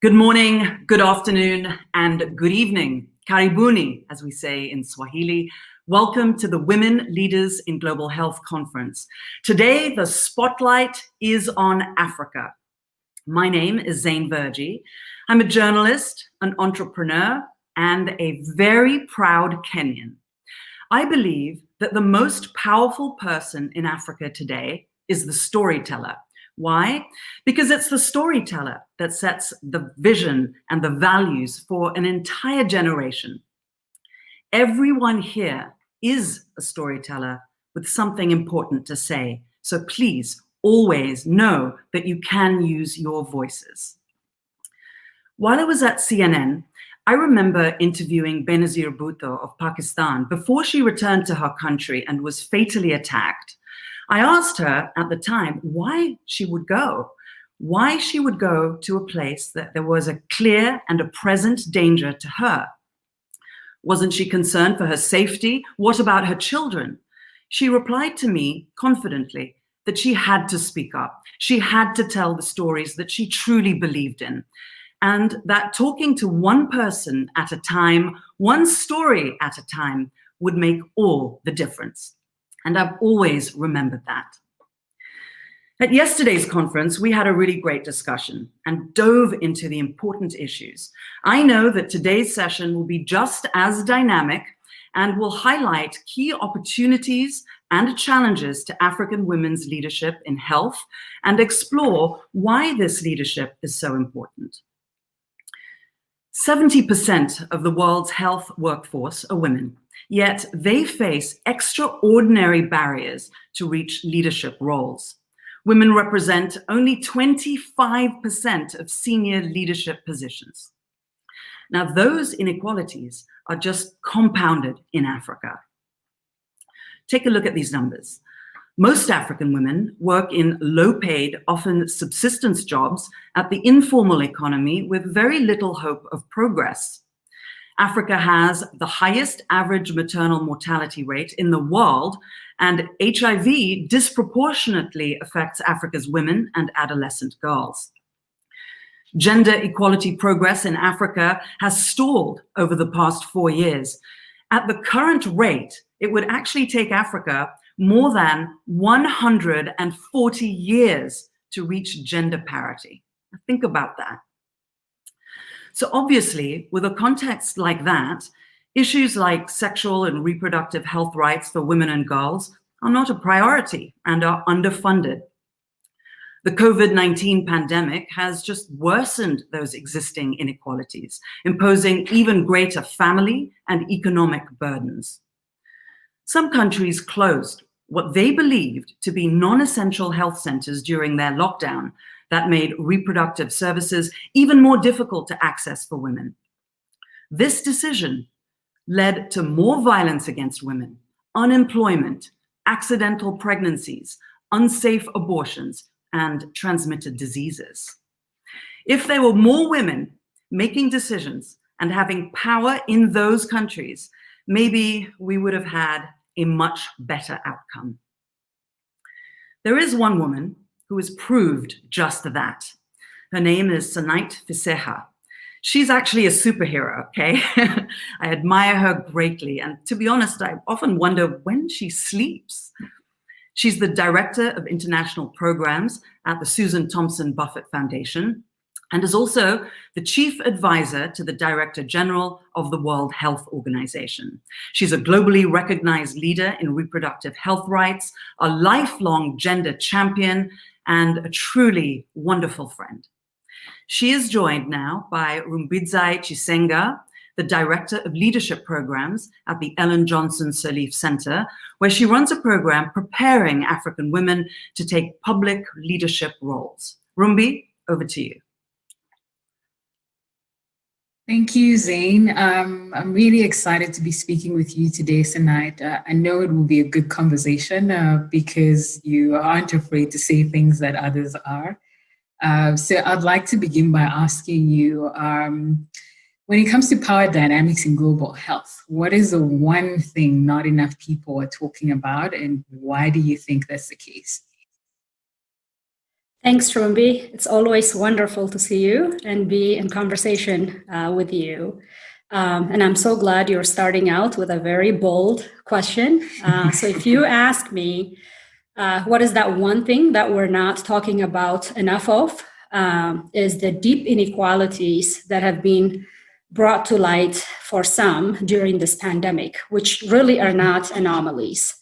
Good morning, good afternoon, and good evening. Karibuni, as we say in Swahili. Welcome to the Women Leaders in Global Health Conference. Today, the spotlight is on Africa. My name is Zain Verjee. I'm a journalist, an entrepreneur, and a very proud Kenyan. I believe that the most powerful person in Africa today is the storyteller. Why? Because it's the storyteller that sets the vision and the values for an entire generation. Everyone here is a storyteller with something important to say. So please always know that you can use your voices. While I was at CNN, I remember interviewing Benazir Bhutto of Pakistan before she returned to her country and was fatally attacked. I asked her at the time why she would go to a place that there was a clear and a present danger to her. Wasn't she concerned for her safety? What about her children? She replied to me confidently that she had to speak up. She had to tell the stories that she truly believed in. And that talking to one person at a time, one story at a time, would make all the difference. And I've always remembered that. At yesterday's conference, we had a really great discussion and dove into the important issues. I know that today's session will be just as dynamic and will highlight key opportunities and challenges to African women's leadership in health and explore why this leadership is so important. 70% of the world's health workforce are women. Yet they face extraordinary barriers to reach leadership roles. Women represent only 25% of senior leadership positions. Now, those inequalities are just compounded in Africa. Take a look at these numbers. Most African women work in low-paid, often subsistence jobs at the informal economy with very little hope of progress. Africa has the highest average maternal mortality rate in the world, and HIV disproportionately affects Africa's women and adolescent girls. Gender equality progress in Africa has stalled over the past 4 years. At the current rate, it would actually take Africa more than 140 years to reach gender parity. Think about that. So obviously, with a context like that, issues like sexual and reproductive health rights for women and girls are not a priority and are underfunded. The COVID-19 pandemic has just worsened those existing inequalities, imposing even greater family and economic burdens. Some countries closed what they believed to be non-essential health centers during their lockdown, that made reproductive services even more difficult to access for women. This decision led to more violence against women, unemployment, accidental pregnancies, unsafe abortions, and transmitted diseases. If there were more women making decisions and having power in those countries, maybe we would have had a much better outcome. There is one woman who has proved just that. Her name is Sonite Fiseja. She's actually a superhero, okay? I admire her greatly, and to be honest, I often wonder when she sleeps. She's the Director of International Programs at the Susan Thompson Buffett Foundation, and is also the Chief Advisor to the Director General of the World Health Organization. She's a globally recognized leader in reproductive health rights, a lifelong gender champion, and a truly wonderful friend. She is joined now by Rumbidzai Chisenga, the Director of Leadership Programs at the Ellen Johnson Sirleaf Center, where she runs a program preparing African women to take public leadership roles. Rumbi, over to you. Thank you, Zain. I'm really excited to be speaking with you today, Senait. I know it will be a good conversation because you aren't afraid to say things that others are. So I'd like to begin by asking you, when it comes to power dynamics in global health, what is the one thing not enough people are talking about, and why do you think that's the case? Thanks, Rumbi. It's always wonderful to see you and be in conversation with you. And I'm so glad you're starting out with a very bold question. So if you ask me, what is that one thing that we're not talking about enough of, is the deep inequalities that have been brought to light for some during this pandemic, which really are not anomalies.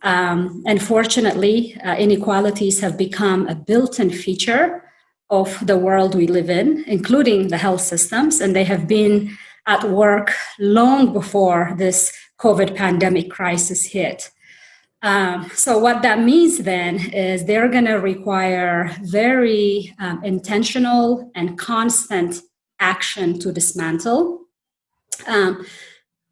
Unfortunately, inequalities have become a built-in feature of the world we live in, including the health systems, and they have been at work long before this COVID pandemic crisis hit. So what that means then is they're going to require very intentional and constant action to dismantle.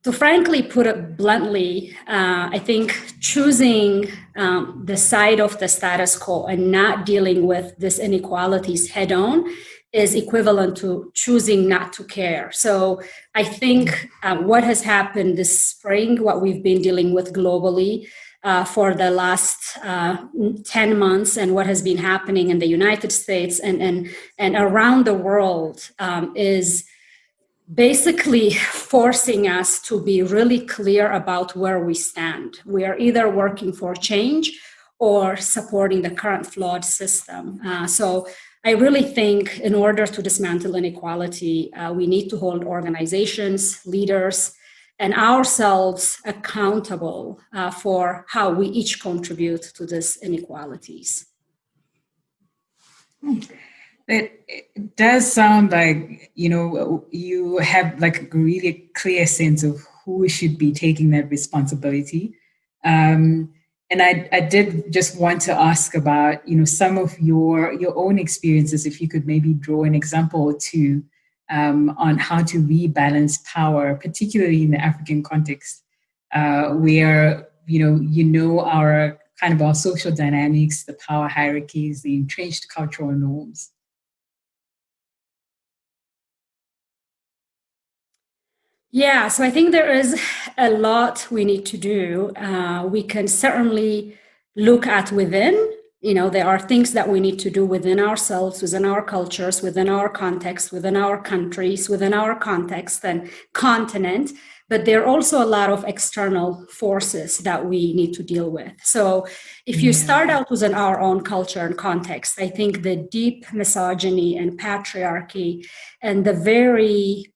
To frankly put it bluntly, I think choosing the side of the status quo and not dealing with these inequalities head on is equivalent to choosing not to care. So I think what has happened this spring, what we've been dealing with globally for the last 10 months and what has been happening in the United States and around the world is basically forcing us to be really clear about where we stand. We are either working for change or supporting the current flawed system. So I really think in order to dismantle inequality, we need to hold organizations, leaders, and ourselves accountable for how we each contribute to these inequalities. It does sound like, you have like a really clear sense of who should be taking that responsibility. And I did just want to ask about, some of your own experiences, if you could maybe draw an example or two on how to rebalance power, particularly in the African context, where, our kind of our social dynamics, the power hierarchies, the entrenched cultural norms. Yeah, so I think there is a lot we need to do. We can certainly look at within, there are things that we need to do within ourselves, within our cultures, within our context, within our countries, within our context and continent. But there are also a lot of external forces that we need to deal with. So if you start out within our own culture and context, I think the deep misogyny and patriarchy and the very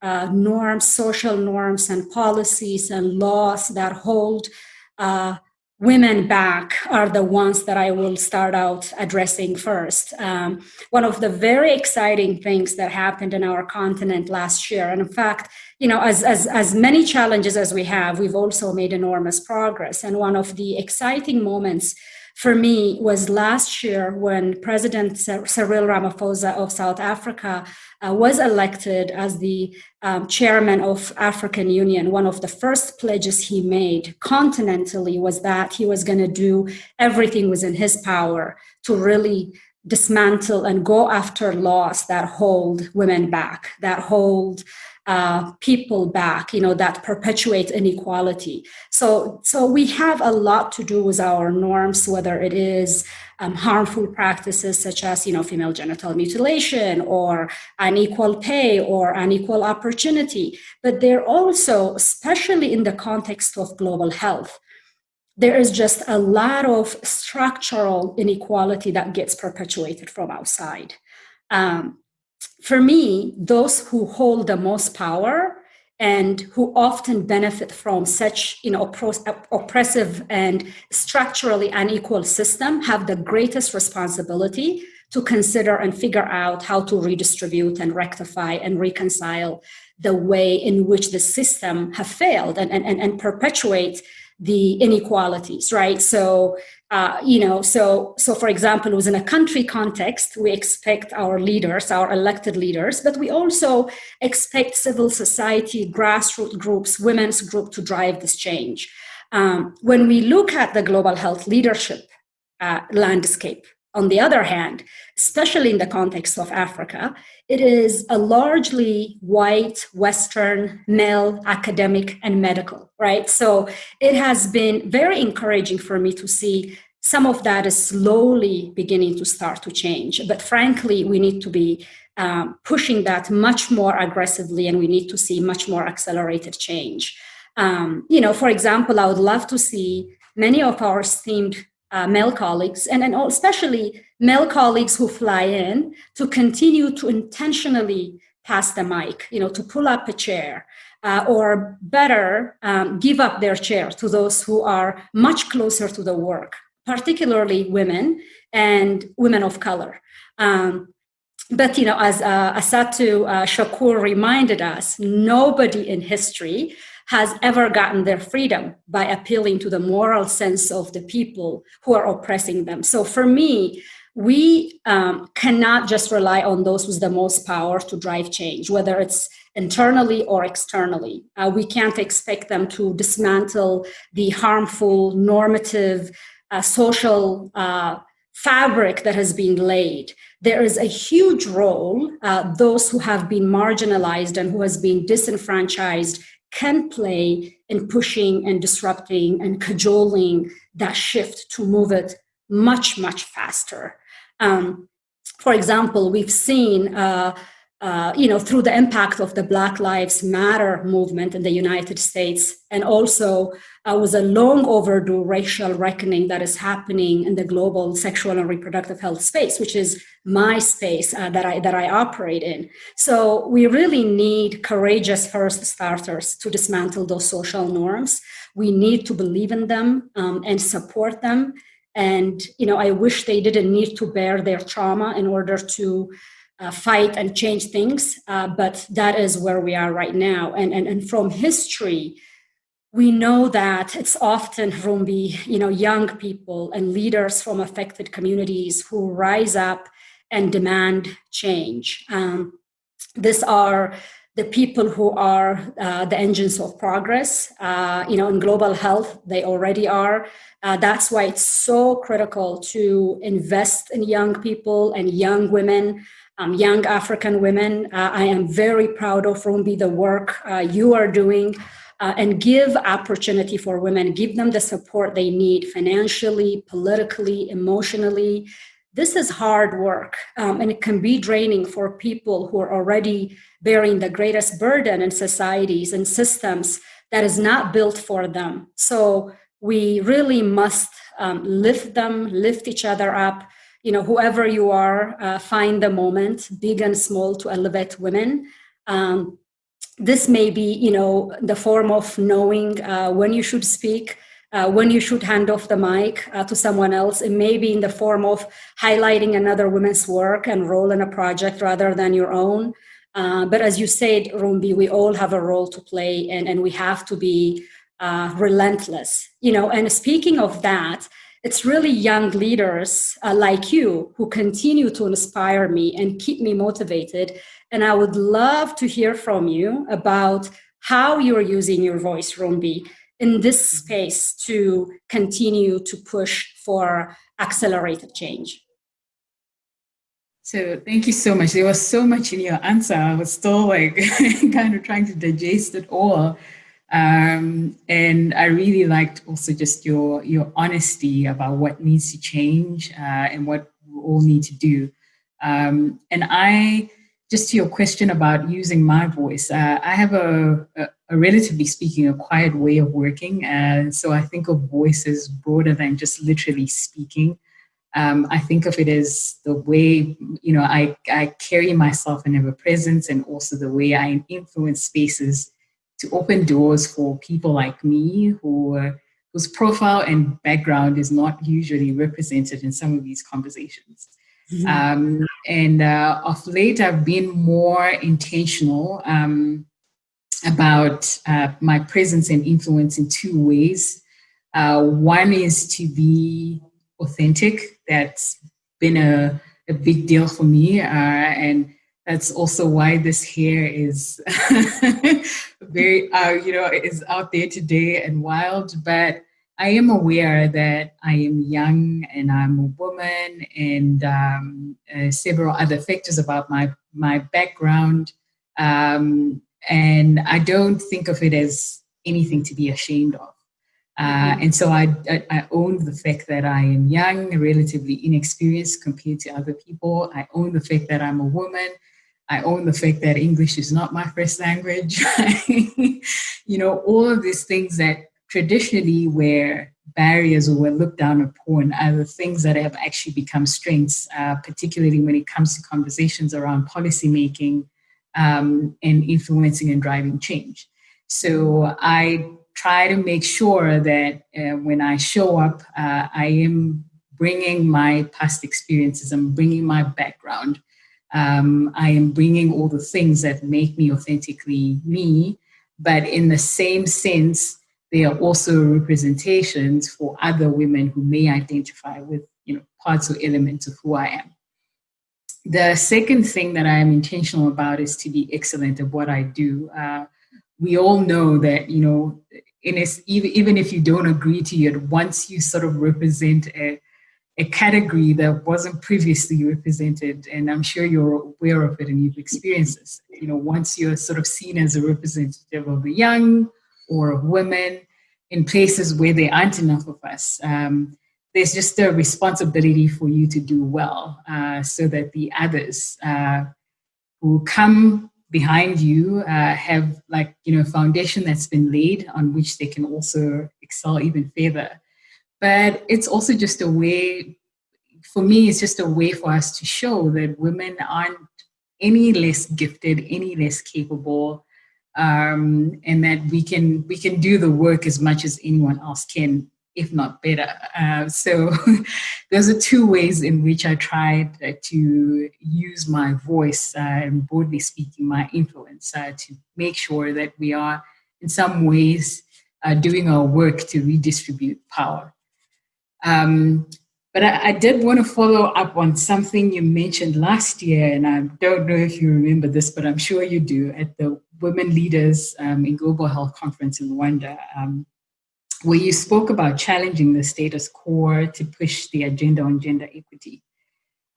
social norms and policies and laws that hold women back are the ones that I will start out addressing first. One of the very exciting things that happened in our continent last year, and in fact, as many challenges as we have, we've also made enormous progress. And one of the exciting moments for me was last year when President Cyril Ramaphosa of South Africa was elected as the chairman of African Union. One of the first pledges he made continentally was that he was going to do everything within his power to really dismantle and go after laws that hold women back, that hold people back, that perpetuate inequality. So we have a lot to do with our norms, whether it is harmful practices such as, female genital mutilation or unequal pay or unequal opportunity. But they're also, especially in the context of global health, there is just a lot of structural inequality that gets perpetuated from outside. For me, those who hold the most power and who often benefit from such oppressive and structurally unequal system have the greatest responsibility to consider and figure out how to redistribute and rectify and reconcile the way in which the system have failed and perpetuate the inequalities, right? So, so for example, within a country context, we expect our leaders, our elected leaders, but we also expect civil society, grassroots groups, women's group to drive this change. When we look at the global health leadership landscape, on the other hand, especially in the context of Africa, it is a largely white, Western, male, academic, and medical, right? So it has been very encouraging for me to see some of that is slowly beginning to start to change. But frankly, we need to be pushing that much more aggressively, and we need to see much more accelerated change. For example, I would love to see many of our esteemed male colleagues, and especially male colleagues who fly in, to continue to intentionally pass the mic, to pull up a chair, or better, give up their chair to those who are much closer to the work, particularly women and women of color. But, as Asatu Shakur reminded us, nobody in history has ever gotten their freedom by appealing to the moral sense of the people who are oppressing them. So for me, we cannot just rely on those with the most power to drive change, whether it's internally or externally. We can't expect them to dismantle the harmful, normative, social fabric that has been laid. There is a huge role those who have been marginalized and who has been disenfranchised can play in pushing and disrupting and cajoling that shift to move it much, much faster. For example, we've seen, through the impact of the Black Lives Matter movement in the United States, and also with a long overdue racial reckoning that is happening in the global sexual and reproductive health space, which is my space that I operate in. So we really need courageous first starters to dismantle those social norms. We need to believe in them and support them. And, I wish they didn't need to bear their trauma in order to fight and change things. But that is where we are right now. And from history, we know that it's often, Rumbi, young people and leaders from affected communities who rise up and demand change. These are the people who are the engines of progress. In global health, they already are. That's why it's so critical to invest in young people and young women, young African women. I am very proud of, Rumbi, the work you are doing, and give opportunity for women, give them the support they need financially, politically, emotionally. This is hard work, and it can be draining for people who are already bearing the greatest burden in societies and systems that is not built for them. So we really must lift them, lift each other up. Whoever you are, find the moment, big and small, to elevate women. This may be, the form of knowing when you should speak, when you should hand off the mic to someone else. It may be in the form of highlighting another woman's work and role in a project rather than your own. But as you said, Rumbi, we all have a role to play, and we have to be relentless. And speaking of that, it's really young leaders like you who continue to inspire me and keep me motivated. And I would love to hear from you about how you're using your voice, Rumbi, in this space to continue to push for accelerated change. So thank you so much. There was so much in your answer. I was still kind of trying to digest it all. And I really liked also just your honesty about what needs to change and what we all need to do. And just to your question about using my voice, I have a relatively speaking, a quiet way of working. And so I think of voice as broader than just literally speaking. I think of it as the way, I carry myself and have a presence, and also the way I influence spaces to open doors for people like me whose profile and background is not usually represented in some of these conversations. Mm-hmm. And of late, I've been more intentional about my presence and influence in two ways. One is to be authentic. That's been a big deal for me. And that's also why this hair is very, is out there today and wild. But I am aware that I am young and I'm a woman, and several other factors about my background. And I don't think of it as anything to be ashamed of. And so I own the fact that I am young, relatively inexperienced compared to other people. I own the fact that I'm a woman. I own the fact that English is not my first language. You know, all of these things that traditionally were barriers or were looked down upon are the things that have actually become strengths, particularly when it comes to conversations around policymaking and influencing and driving change. So I try to make sure that when I show up, I am bringing my past experiences, I'm bringing my background, I am bringing all the things that make me authentically me, but in the same sense, they are also representations for other women who may identify with, you know, parts or elements of who I am. The second thing that I am intentional about is to be excellent at what I do. We all know that, you know, even if you don't agree to it, once you sort of represent a category that wasn't previously represented, and I'm sure you're aware of it and you've experienced this, you know, once you're sort of seen as a representative of the young or of women in places where there aren't enough of us, there's just a responsibility for you to do well so that the others who come behind you have, like, you know, a foundation that's been laid on which they can also excel even further. But it's also just a way, for me, it's just a way for us to show that women aren't any less gifted, any less capable, and that we can do the work as much as anyone else can, if not better. So those are two ways in which I tried to use my voice and, broadly speaking, my influence to make sure that we are in some ways doing our work to redistribute power. But I did want to follow up on something you mentioned last year, and I don't know if you remember this, but I'm sure you do, at the Women Leaders in Global Health Conference in Rwanda, where you spoke about challenging the status quo to push the agenda on gender equity.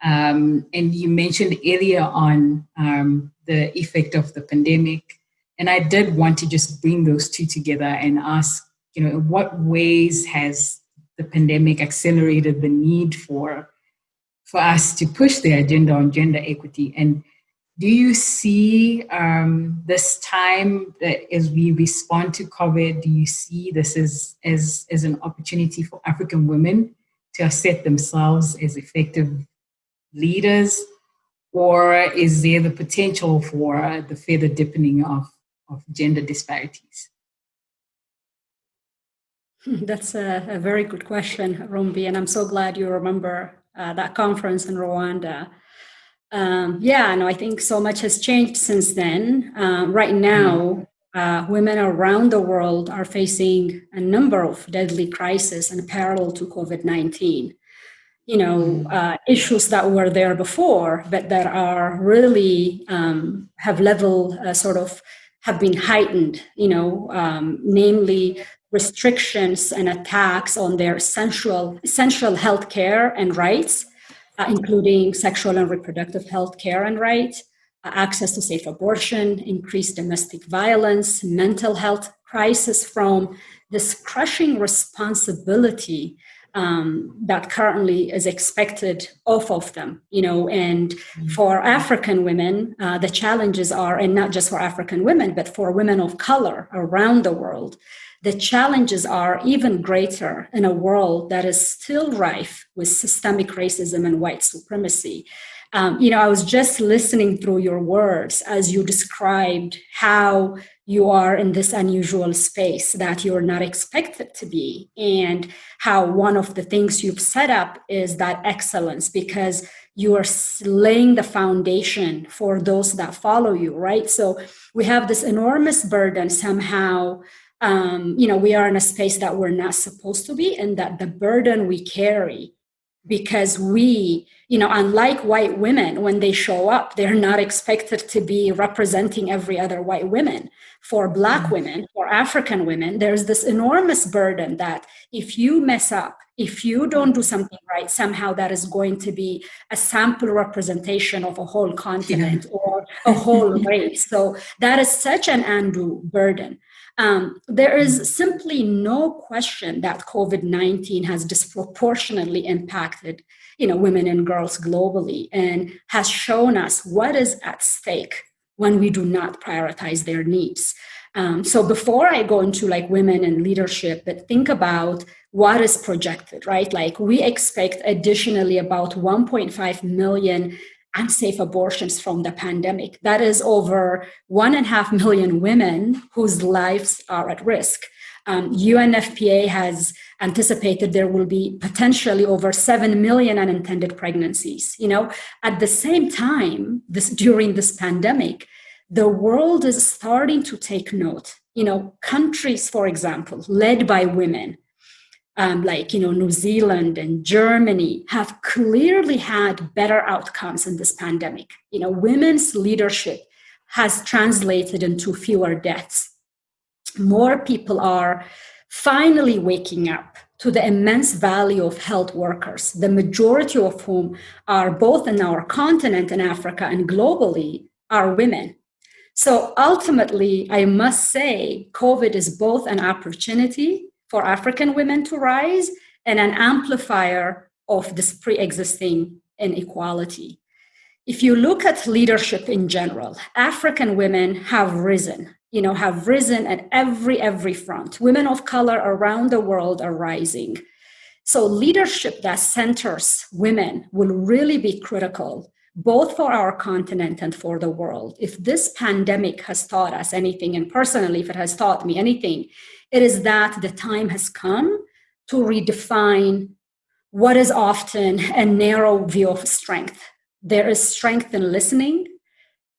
And you mentioned earlier on the effect of the pandemic, and I did want to just bring those two together and ask, you know, in what ways has the pandemic accelerated the need for us to push the agenda on gender equity? And do you see this time that as we respond to COVID, do you see this as an opportunity for African women to assert themselves as effective leaders? Or is there the potential for the further deepening of gender disparities? That's a very good question, Rumbi, and I'm so glad you remember that conference in Rwanda. I think so much has changed since then. Right now, women around the world are facing a number of deadly crises in parallel to COVID-19. You know, issues that were there before, but that are really have been heightened, you know, namely restrictions and attacks on their essential health care and rights, including sexual and reproductive health care and rights, access to safe abortion, increased domestic violence, mental health crisis from this crushing responsibility that currently is expected of them, you know. And for African women, the challenges are, and not just for African women, but for women of color around the world, the challenges are even greater in a world that is still rife with systemic racism and white supremacy. You know, I was just listening through your words as you described how you are in this unusual space that you're not expected to be, and how one of the things you've set up is that excellence, because you are laying the foundation for those that follow you, right? So we have this enormous burden somehow. You know, we are in a space that we're not supposed to be, and that the burden we carry, because we, you know, unlike white women, when they show up, they're not expected to be representing every other white woman. For Black women, for African women, there's this enormous burden that if you mess up, if you don't do something right, somehow that is going to be a sample representation of a whole continent or a whole race. So that is such an undue burden. There is simply no question that COVID-19 has disproportionately impacted, women and girls globally, and has shown us what is at stake when we do not prioritize their needs. So before I go into like women in leadership, but think about what is projected, right? Like we expect additionally about 1.5 million unsafe abortions from the pandemic. That is over 1.5 million women whose lives are at risk. UNFPA has anticipated there will be potentially over 7 million unintended pregnancies. At the same time, during this pandemic, the world is starting to take note. Countries, for example, led by women, like New Zealand and Germany, have clearly had better outcomes in this pandemic. Women's leadership has translated into fewer deaths. More people are finally waking up to the immense value of health workers, the majority of whom are both in our continent in Africa and globally are women. So ultimately, I must say, COVID is both an opportunity for African women to rise and an amplifier of this pre-existing inequality. If you look at leadership in general, African women have risen at every front. Women of color around the world are rising. So leadership that centers women will really be critical, both for our continent and for the world. If this pandemic has taught us anything, and personally, if it has taught me anything, it is that the time has come to redefine what is often a narrow view of strength. There is strength in listening,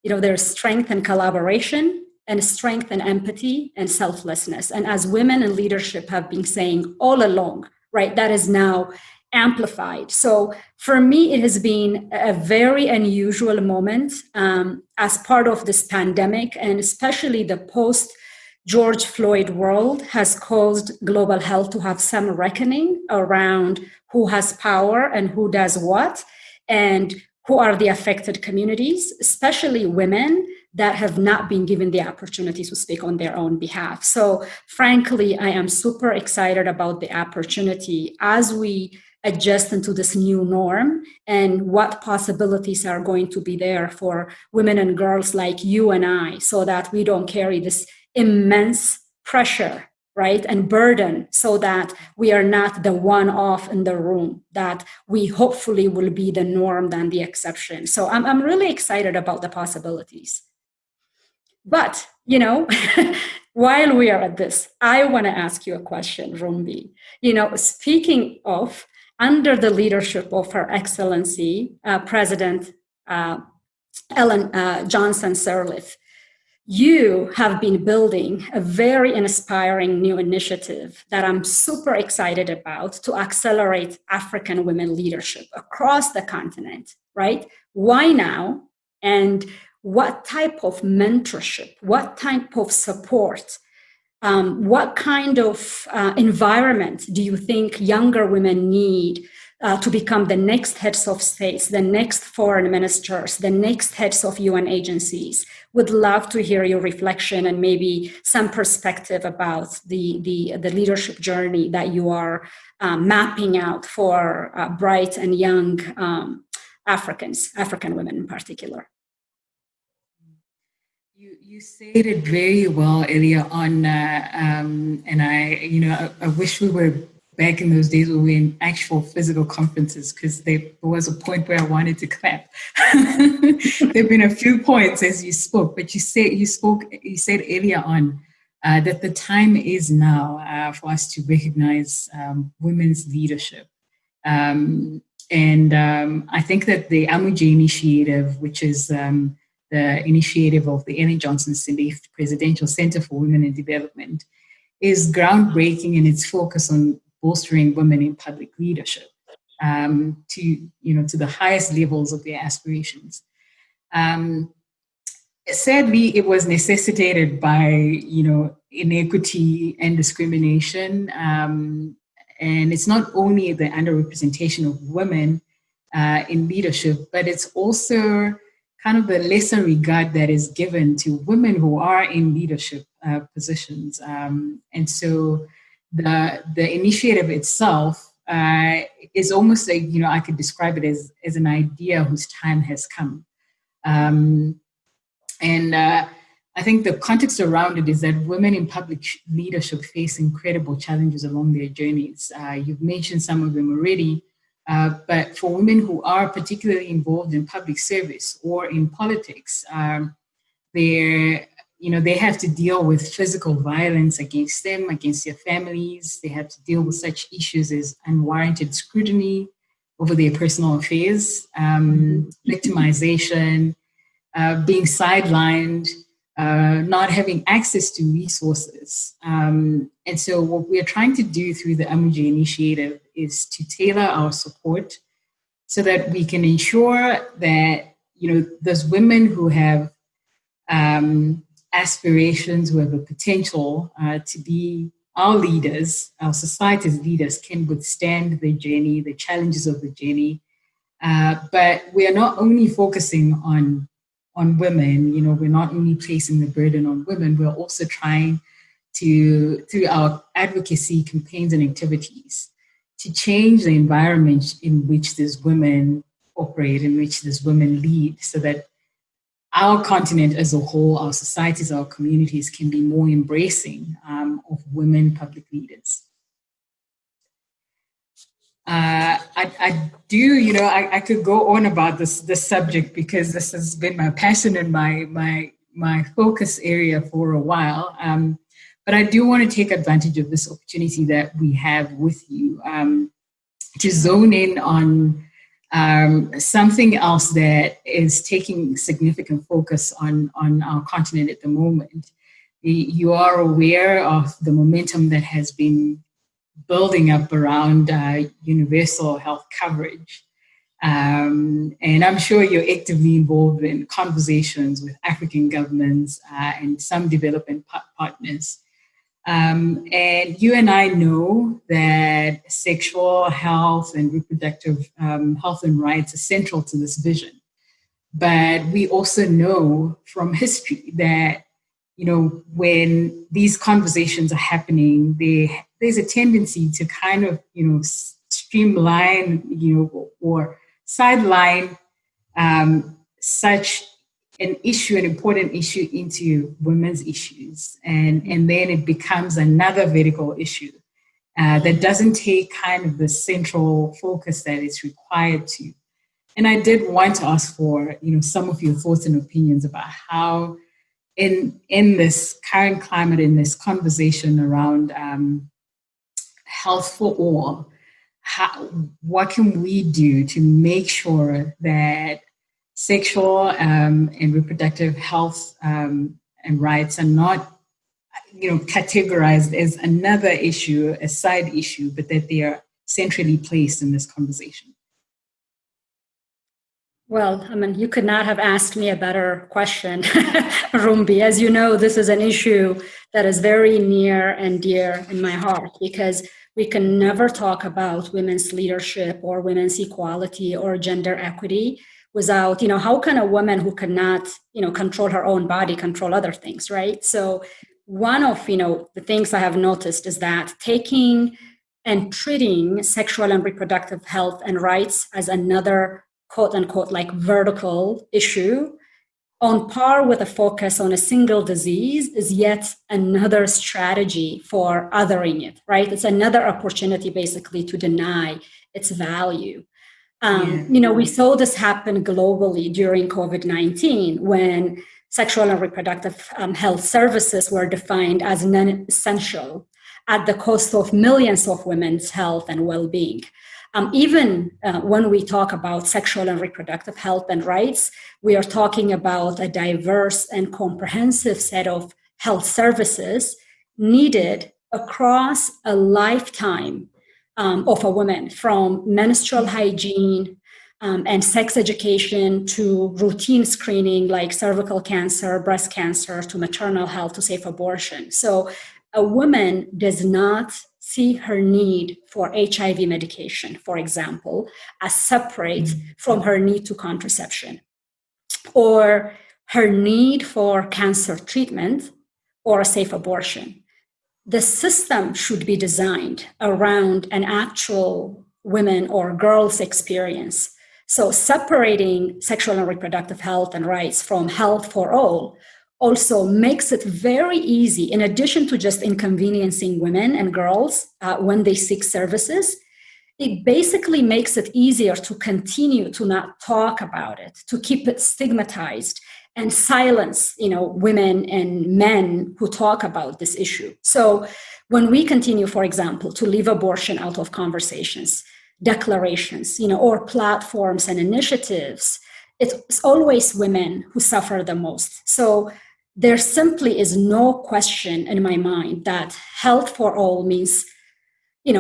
there is strength in collaboration, and strength in empathy and selflessness. And as women in leadership have been saying all along, right, that is now amplified. So for me, it has been a very unusual moment as part of this pandemic, and especially the post-George Floyd world has caused global health to have some reckoning around who has power and who does what, and who are the affected communities, especially women that have not been given the opportunity to speak on their own behalf. So frankly, I am super excited about the opportunity as we adjust into this new norm and what possibilities are going to be there for women and girls like you and I, so that we don't carry this immense pressure, right, and burden, so that we are not the one-off in the room, that we hopefully will be the norm than the exception. So I'm really excited about the possibilities. But, while we are at this, I want to ask you a question, Rumbi. Speaking of, under the leadership of Her Excellency, President Ellen Johnson Sirleaf, you have been building a very inspiring new initiative that I'm super excited about to accelerate African women leadership across the continent, right? Why now? And what type of mentorship, what type of support, what kind of environment do you think younger women need to become the next heads of states, the next foreign ministers, the next heads of UN agencies? Would love to hear your reflection and maybe some perspective about the leadership journey that you are mapping out for bright and young African women in particular. You said it very well earlier on, and I wish we were back in those days when we were in actual physical conferences, because there was a point where I wanted to clap. There've been a few points as you spoke, but you said earlier on that the time is now for us to recognize women's leadership. And I think that the Amuje Initiative, which is the initiative of the Ellen Johnson Sirleaf Presidential Center for Women in Development, is groundbreaking in its focus on bolstering women in public leadership to the highest levels of their aspirations. Sadly, it was necessitated by inequity and discrimination, and it's not only the underrepresentation of women in leadership, but it's also kind of the lesser regard that is given to women who are in leadership positions. And so the initiative itself is almost like, I could describe it as an idea whose time has come. I think the context around it is that women in public leadership face incredible challenges along their journeys. You've mentioned some of them already, but for women who are particularly involved in public service or in politics, they have to deal with physical violence against them, against their families. They have to deal with such issues as unwarranted scrutiny over their personal affairs, victimization, being sidelined, not having access to resources. And so what we're trying to do through the Amuji initiative is to tailor our support so that we can ensure that, those women who have aspirations, who have a potential to be our leaders, our society's leaders, can withstand the journey, the challenges of the journey. But we are not only focusing on women, we're not only placing the burden on women, we're also trying to, through our advocacy campaigns and activities, to change the environment in which these women operate, in which these women lead, so that our continent as a whole, our societies, our communities can be more embracing of women public leaders. I could go on about this subject because this has been my passion and my focus area for a while. But I do want to take advantage of this opportunity that we have with you to zone in on something else that is taking significant focus on our continent at the moment. You are aware of the momentum that has been building up around universal health coverage. And I'm sure you're actively involved in conversations with African governments and some development partners. And you and I know that sexual health and reproductive health and rights are central to this vision. But we also know from history that, when these conversations are happening, there's a tendency to kind of, streamline, or sideline such an issue, an important issue, into women's issues. And then it becomes another vertical issue that doesn't take kind of the central focus that it's required to. And I did want to ask for, some of your thoughts and opinions about how in this current climate, in this conversation around health for all, what can we do to make sure that sexual and reproductive health and rights are not, categorized as another issue, a side issue, but that they are centrally placed in this conversation? Well, you could not have asked me a better question, Rumbi. As you know, this is an issue that is very near and dear in my heart, because we can never talk about women's leadership or women's equality or gender equity without, how can a woman who cannot, control her own body control other things, right? So one of, the things I have noticed is that taking and treating sexual and reproductive health and rights as another quote unquote like vertical issue on par with a focus on a single disease is yet another strategy for othering it, right? It's another opportunity basically to deny its value. We saw this happen globally during COVID-19 when sexual and reproductive health services were defined as non-essential at the cost of millions of women's health and well-being. Even when we talk about sexual and reproductive health and rights, we are talking about a diverse and comprehensive set of health services needed across a lifetime of a woman, from menstrual hygiene and sex education to routine screening like cervical cancer, breast cancer, to maternal health, to safe abortion. So a woman does not see her need for HIV medication, for example, as separate from her need to contraception. or her need for cancer treatment or a safe abortion. The system should be designed around an actual women or girls' experience. So separating sexual and reproductive health and rights from health for all also makes it very easy, in addition to just inconveniencing women and girls when they seek services, it basically makes it easier to continue to not talk about it, to keep it stigmatized and silence, women and men who talk about this issue. So when we continue, for example, to leave abortion out of conversations, declarations, or platforms and initiatives, it's always women who suffer the most. So there simply is no question in my mind that health for all means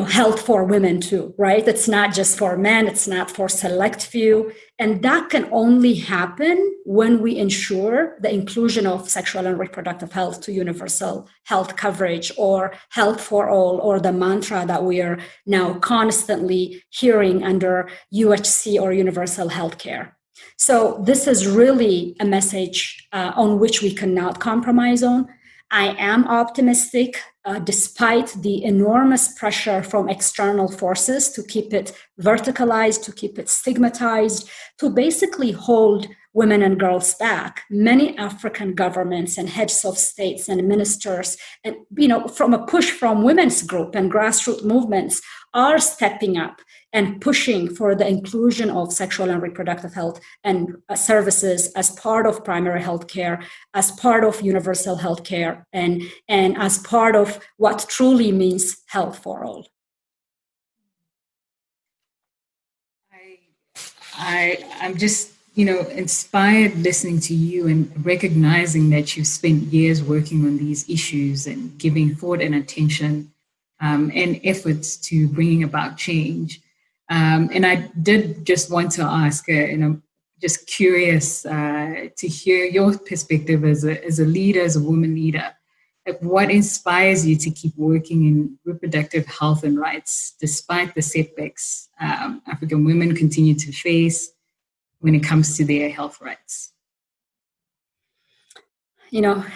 health for women too, right? It's not just for men, it's not for select few. And that can only happen when we ensure the inclusion of sexual and reproductive health to universal health coverage, or health for all, or the mantra that we are now constantly hearing under UHC or universal health care. So this is really a message on which we cannot compromise on. I am optimistic, despite the enormous pressure from external forces to keep it verticalized, to keep it stigmatized, to basically hold women and girls back. Many African governments and heads of states and ministers, and from a push from women's group and grassroots movements, are stepping up and pushing for the inclusion of sexual and reproductive health and services as part of primary health care, as part of universal health care, and as part of what truly means health for all. I'm just, inspired listening to you and recognizing that you've spent years working on these issues and giving thought and attention and efforts to bringing about change. And I did just want to ask, and I'm just curious to hear your perspective as a leader, as a woman leader. Like, what inspires you to keep working in reproductive health and rights despite the setbacks African women continue to face when it comes to their health rights?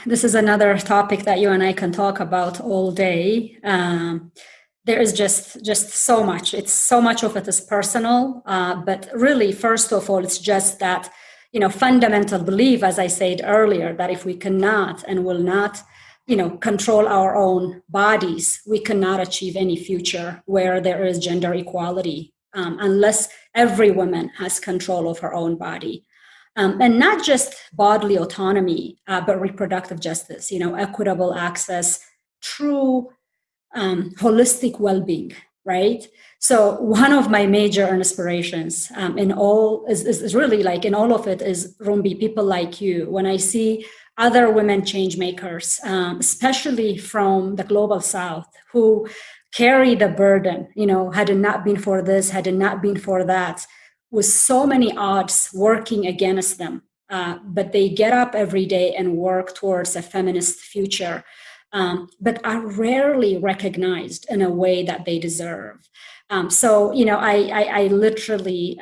This is another topic that you and I can talk about all day. There is just so much. It's so much of it is personal, but really, first of all, it's just that, fundamental belief, as I said earlier, that if we cannot and will not, control our own bodies, we cannot achieve any future where there is gender equality, unless every woman has control of her own body. And not just bodily autonomy, but reproductive justice, equitable access, true holistic well-being, right? So one of my major inspirations in all is really, like, in all of it is Rumbi, people like you. When I see other women change makers, especially from the global South, who carry the burden, had it not been for this, had it not been for that, with so many odds working against them, but they get up every day and work towards a feminist future, but are rarely recognized in a way that they deserve. So, I literally,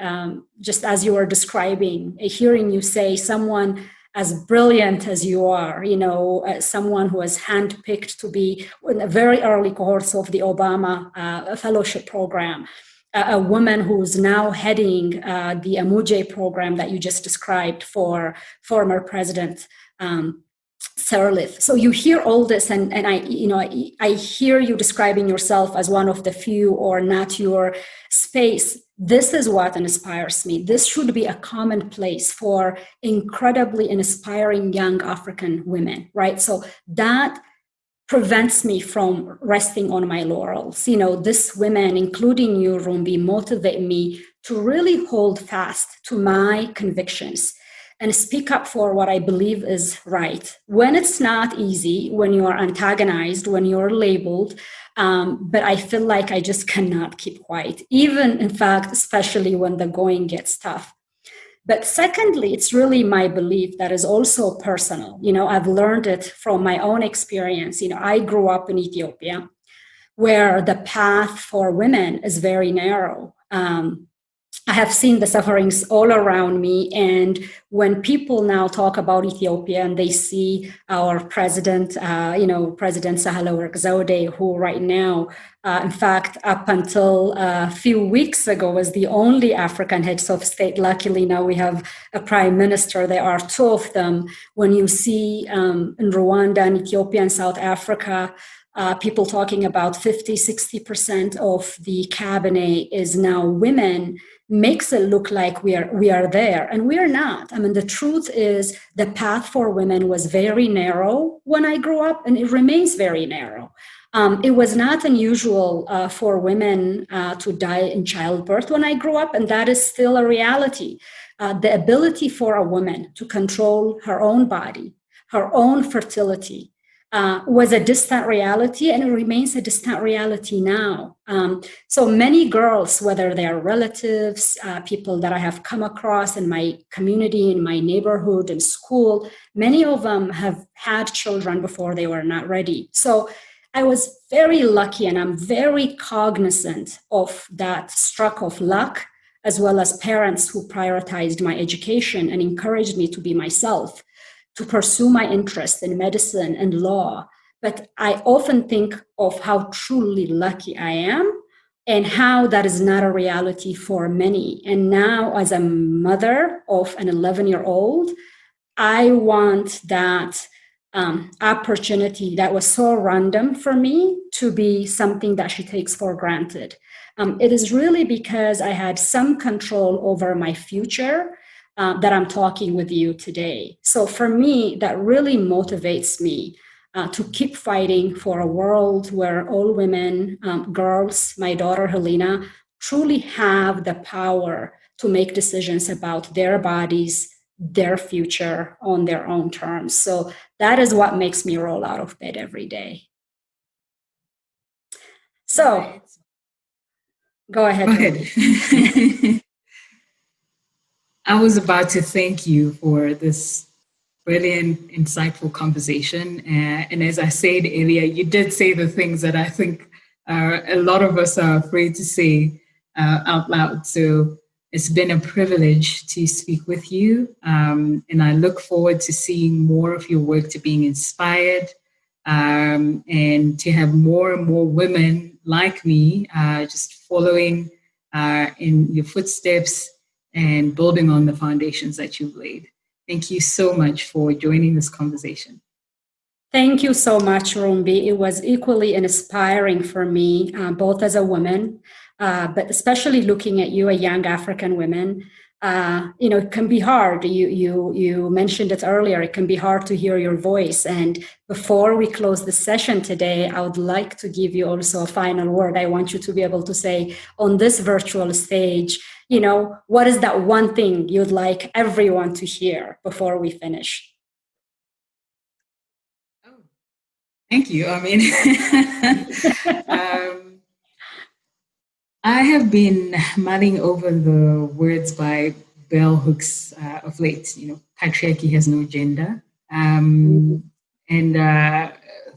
just as you were describing, hearing you say someone as brilliant as you are, someone who was handpicked to be in the very early cohorts of the Obama fellowship program, a woman who's now heading the Amuje program that you just described for former President Sirleaf. So you hear all this, and I hear you describing yourself as one of the few, or not your space. This is what inspires me. This should be a commonplace for incredibly inspiring young African women, right? So that prevents me from resting on my laurels. This women, including you, Rumbi, motivate me to really hold fast to my convictions and speak up for what I believe is right. When it's not easy, when you are antagonized, when you're labeled, but I feel like I just cannot keep quiet, even, in fact, especially when the going gets tough. But secondly, it's really my belief that is also personal. I've learned it from my own experience. I grew up in Ethiopia, where the path for women is very narrow. I have seen the sufferings all around me. And when people now talk about Ethiopia and they see our president, President Sahle-Work Zewde, who right now, in fact, up until a few weeks ago, was the only African heads of state. Luckily, now we have a prime minister. There are two of them. When you see in Rwanda and Ethiopia and South Africa, people talking about 50, 60% of the cabinet is now women, makes it look like we are there, and we are not. I mean, the truth is the path for women was very narrow when I grew up, and it remains very narrow. It was not unusual for women to die in childbirth when I grew up, and that is still a reality. The ability for a woman to control her own body, her own fertility, was a distant reality, and it remains a distant reality now. So many girls, whether they are relatives, people that I have come across in my community, in my neighborhood, in school, many of them have had children before they were not ready. So I was very lucky, and I'm very cognizant of that stroke of luck, as well as parents who prioritized my education and encouraged me to be myself, to pursue my interest in medicine and law. But I often think of how truly lucky I am and how that is not a reality for many. And now, as a mother of an 11-year-old, I want that opportunity that was so random for me to be something that she takes for granted. It is really because I had some control over my future that I'm talking with you today. So for me, that really motivates me to keep fighting for a world where all women, girls, my daughter Helena, truly have the power to make decisions about their bodies, their future on their own terms. So that is what makes me roll out of bed every day. So go ahead. Go ahead. I was about to thank you for this brilliant, insightful conversation. And as I said earlier, you did say the things that I think a lot of us are afraid to say out loud. So it's been a privilege to speak with you. And I look forward to seeing more of your work, to being inspired, and to have more and more women like me just following in your footsteps and building on the foundations that you've laid. Thank you so much for joining this conversation. Thank you so much, Rumbi. It was equally inspiring for me, both as a woman, but especially looking at you, a young African woman. It can be hard. You mentioned it earlier. It can be hard to hear your voice. And before we close the session today, I would like to give you also a final word. I want you to be able to say on this virtual stage, what is that one thing you'd like everyone to hear before we finish? Oh, thank you. I mean, I have been mulling over the words by Bell Hooks of late. Patriarchy has no gender. And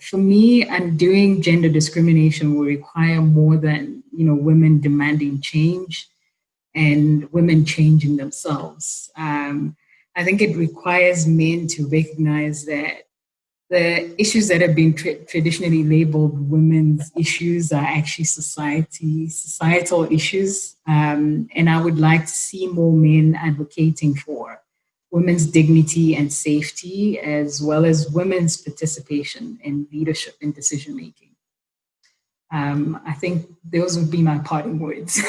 for me, undoing gender discrimination will require more than, women demanding change and women changing themselves. I think it requires men to recognize that the issues that have been traditionally labeled women's issues are actually societal issues. And I would like to see more men advocating for women's dignity and safety, as well as women's participation in leadership and decision-making. I think those would be my parting words.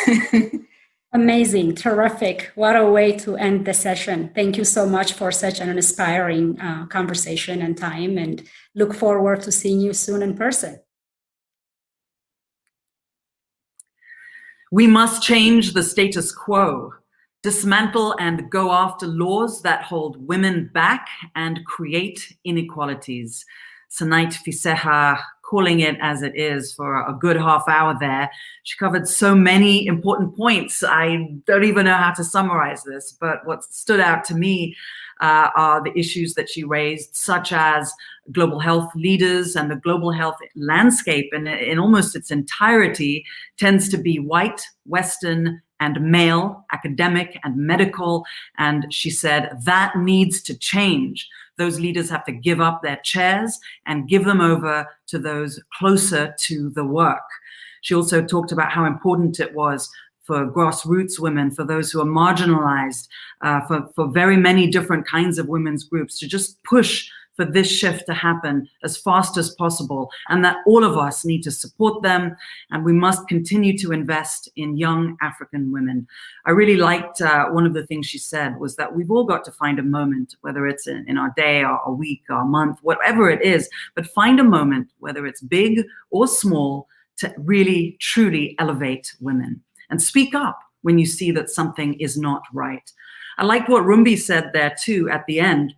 Amazing, terrific. What a way to end the session. Thank you so much for such an inspiring conversation and time, and look forward to seeing you soon in person. We must change the status quo, dismantle and go after laws that hold women back and create inequalities. Sonite Fiseja, calling it as it is for a good half hour there. She covered so many important points. I don't even know how to summarize this, but what stood out to me are the issues that she raised, such as global health leaders and the global health landscape in almost its entirety tends to be white, Western, and male, academic and medical. And she said that needs to change. Those leaders have to give up their chairs and give them over to those closer to the work. She also talked about how important it was for grassroots women, for those who are marginalized, for very many different kinds of women's groups to just push for this shift to happen as fast as possible, and that all of us need to support them, and we must continue to invest in young African women. I really liked one of the things she said was that we've all got to find a moment, whether it's in our day, our week, our month, whatever it is, but find a moment, whether it's big or small, to really, truly elevate women and speak up when you see that something is not right. I liked what Rumbi said there too at the end,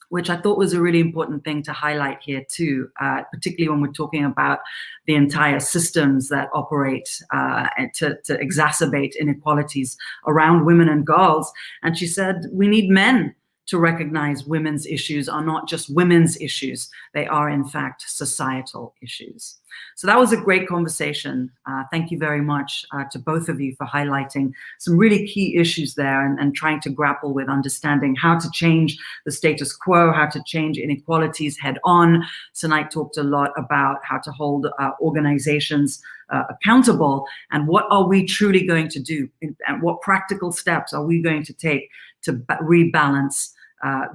which I thought was a really important thing to highlight here too, particularly when we're talking about the entire systems that operate to exacerbate inequalities around women and girls. And she said, we need men to recognize women's issues are not just women's issues, they are in fact societal issues. So that was a great conversation. Thank you very much to both of you for highlighting some really key issues there and trying to grapple with understanding how to change the status quo, how to change inequalities head on. Senait talked a lot about how to hold organizations accountable, and what are we truly going to do, and what practical steps are we going to take to rebalance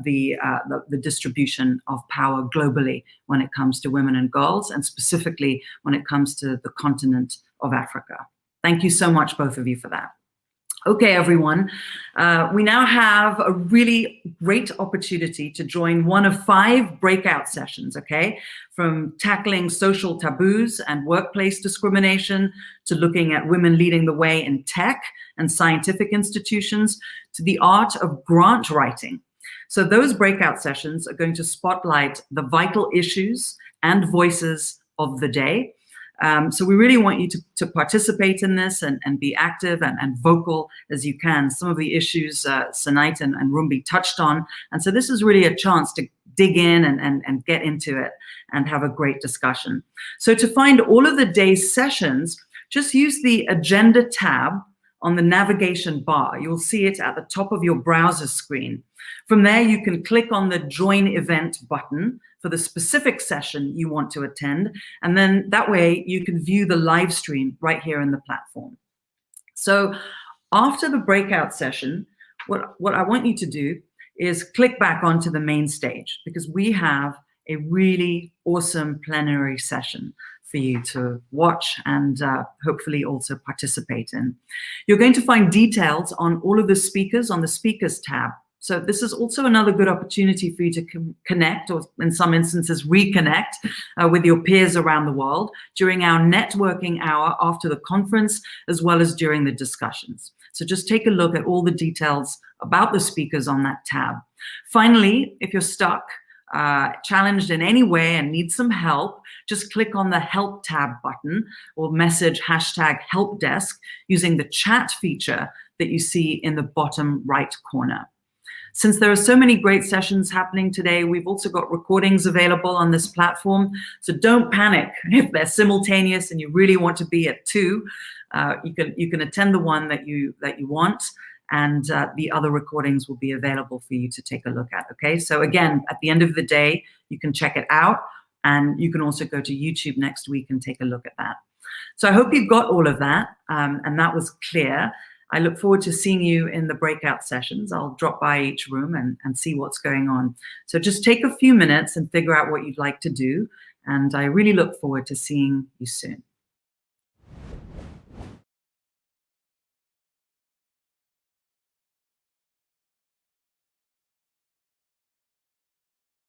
the distribution of power globally when it comes to women and girls, and specifically when it comes to the continent of Africa. Thank you so much, both of you, for that. Okay, everyone, we now have a really great opportunity to join one of 5 breakout sessions, okay? From tackling social taboos and workplace discrimination, to looking at women leading the way in tech and scientific institutions, to the art of grant writing. So those breakout sessions are going to spotlight the vital issues and voices of the day. So we really want you to participate in this and be active and vocal as you can. Some of the issues Senait and Rumbi touched on. And so this is really a chance to dig in and get into it and have a great discussion. So to find all of the day's sessions, just use the agenda tab on the navigation bar. You'll see it at the top of your browser screen. From there, you can click on the Join Event button for the specific session you want to attend, and then that way you can view the live stream right here in the platform. So after the breakout session, what I want you to do is click back onto the main stage, because we have a really awesome plenary session for you to watch and hopefully also participate in. You're going to find details on all of the speakers on the Speakers tab. So this is also another good opportunity for you to connect, or in some instances reconnect, with your peers around the world during our networking hour after the conference, as well as during the discussions. So just take a look at all the details about the speakers on that tab. Finally, if you're stuck, challenged in any way and need some help, just click on the Help tab button or message #helpdesk using the chat feature that you see in the bottom right corner. Since there are so many great sessions happening today, we've also got recordings available on this platform. So don't panic if they're simultaneous and you really want to be at 2. You can attend the one that you want, and the other recordings will be available for you to take a look at, okay? So again, at the end of the day, you can check it out, and you can also go to YouTube next week and take a look at that. So I hope you've got all of that, and that was clear. I look forward to seeing you in the breakout sessions. I'll drop by each room and see what's going on. So just take a few minutes and figure out what you'd like to do, and I really look forward to seeing you soon.